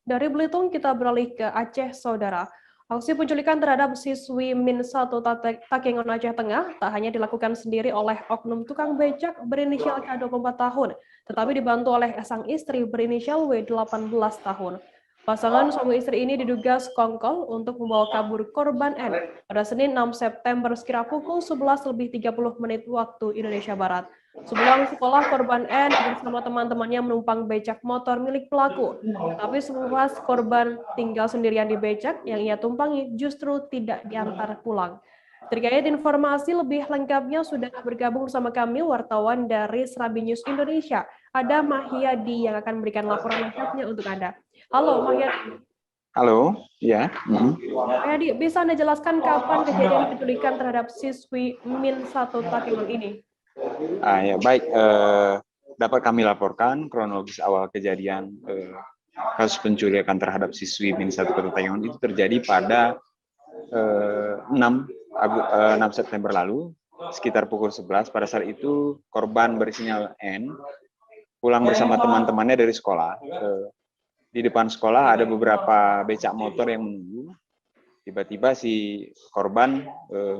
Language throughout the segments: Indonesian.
Dari Belitung kita beralih ke Aceh, Saudara. Aksi penculikan terhadap siswi Min 1 Takengon Aceh Tengah tak hanya dilakukan sendiri oleh oknum tukang becak berinisial K 24 tahun, tetapi dibantu oleh sang istri berinisial W 18 tahun. Pasangan suami istri ini diduga sekongkol untuk membawa kabur korban N pada Senin 6 September sekira pukul 11:30 waktu Indonesia Barat. Sepulang sekolah, korban N bersama teman-temannya menumpang becak motor milik pelaku. Tetapi sepuas korban tinggal sendirian di becak yang ia tumpangi justru tidak diantar pulang. Terkait informasi lebih lengkapnya sudah bergabung bersama kami wartawan dari Serambi News Indonesia. Ada Mahyadi yang akan memberikan laporan lengkapnya untuk Anda. Halo Mahyadi. Halo, ya. Mahyadi, bisa Anda jelaskan kapan kejadian penculikan terhadap siswi Min 1 Takengon ini? Ya, baik. Dapat kami laporkan kronologis awal kejadian kasus penculikan terhadap siswi Min 1 Kota Takengon itu terjadi pada 6 September lalu, sekitar pukul 11. Pada saat itu korban berinisial N pulang bersama teman-temannya dari sekolah. Di depan sekolah ada beberapa becak motor yang menunggu. Tiba-tiba si korban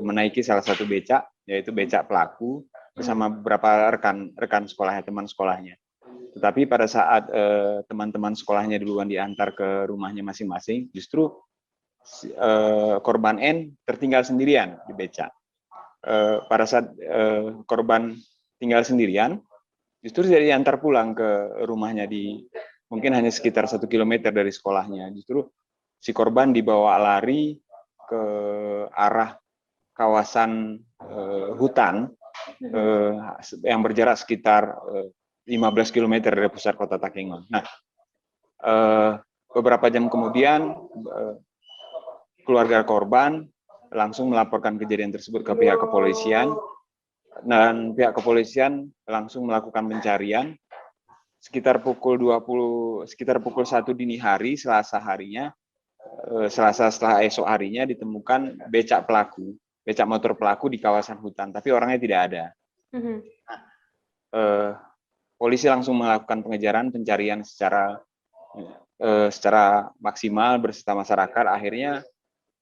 menaiki salah satu becak, yaitu becak pelaku, bersama beberapa rekan sekolahnya, teman sekolahnya. Tetapi pada saat teman-teman sekolahnya duluan diantar ke rumahnya masing-masing, justru korban N tertinggal sendirian di becak. Pada saat korban tinggal sendirian, justru tidak diantar pulang ke rumahnya di mungkin hanya sekitar 1 kilometer dari sekolahnya. Justru si korban dibawa lari ke arah kawasan hutan yang berjarak sekitar 15 km dari pusat kota Takengon. Nah, beberapa jam kemudian keluarga korban langsung melaporkan kejadian tersebut ke pihak kepolisian, dan pihak kepolisian langsung melakukan pencarian sekitar pukul 1 dini hari Selasa setelah esok harinya ditemukan becak motor pelaku di kawasan hutan, tapi orangnya tidak ada. Polisi langsung melakukan pencarian secara maksimal beserta masyarakat. Akhirnya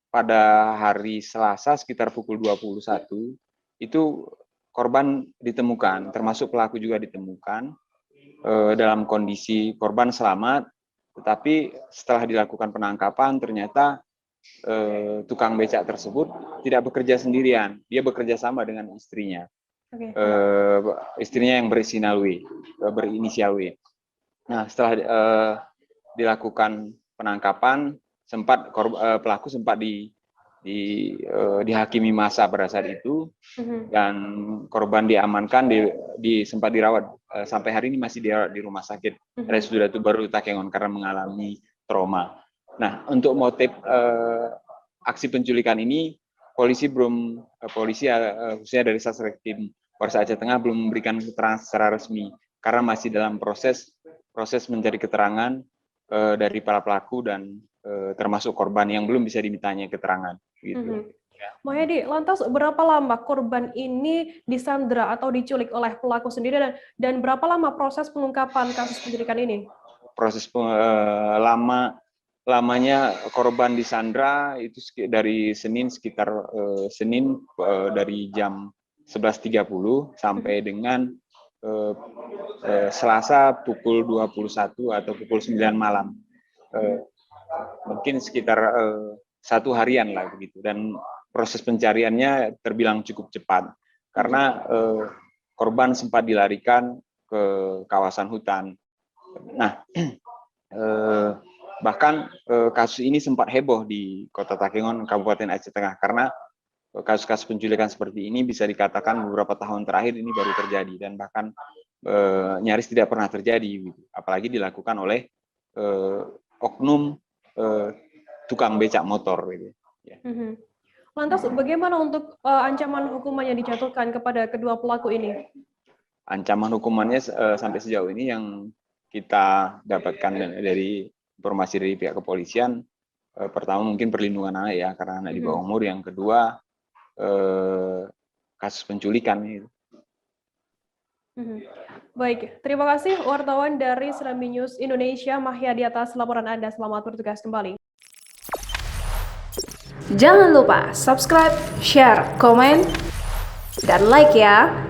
pada hari Selasa sekitar pukul 21 itu korban ditemukan, termasuk pelaku juga ditemukan dalam kondisi korban selamat. Tetapi setelah dilakukan penangkapan ternyata tukang becak tersebut tidak bekerja sendirian, dia bekerja sama dengan istrinya. Istrinya yang berinisial W. Nah, setelah dilakukan penangkapan, pelaku sempat dihakimi massa pada saat itu, dan korban diamankan, sempat dirawat sampai hari ini masih dirawat di rumah sakit RSUD Baru Takengon karena mengalami trauma. Nah, untuk motif aksi penculikan ini, polisi khususnya dari Satreskrim Polres Aceh Tengah belum memberikan keterangan secara resmi karena masih dalam proses mencari keterangan dari para pelaku dan termasuk korban yang belum bisa dimintain keterangan. Gitu. Mahyadi, lantas berapa lama korban ini disandra atau diculik oleh pelaku sendiri dan berapa lama proses pengungkapan kasus penculikan ini? Proses lamanya korban disandra itu dari Senin dari jam 11.30 sampai dengan Selasa pukul 21 atau pukul 9 malam. Mungkin sekitar 1 harian lah begitu, dan proses pencariannya terbilang cukup cepat karena korban sempat dilarikan ke kawasan hutan. Nah, bahkan kasus ini sempat heboh di Kota Takengon, Kabupaten Aceh Tengah, karena kasus-kasus penculikan seperti ini bisa dikatakan beberapa tahun terakhir ini baru terjadi, dan bahkan nyaris tidak pernah terjadi, gitu. Apalagi dilakukan oleh oknum tukang becak motor. Gitu. Ya. Lantas bagaimana untuk ancaman hukuman yang dijatuhkan kepada kedua pelaku ini? Ancaman hukumannya sampai sejauh ini yang kita dapatkan dari informasi dari pihak kepolisian, pertama mungkin perlindungan anak ya, karena anak di bawah umur. Yang kedua kasus penculikan. Baik, terima kasih wartawan dari Serambi News Indonesia, Mahyadi atas laporan Anda. Selamat bertugas kembali. Jangan lupa subscribe, share, komen, dan like ya.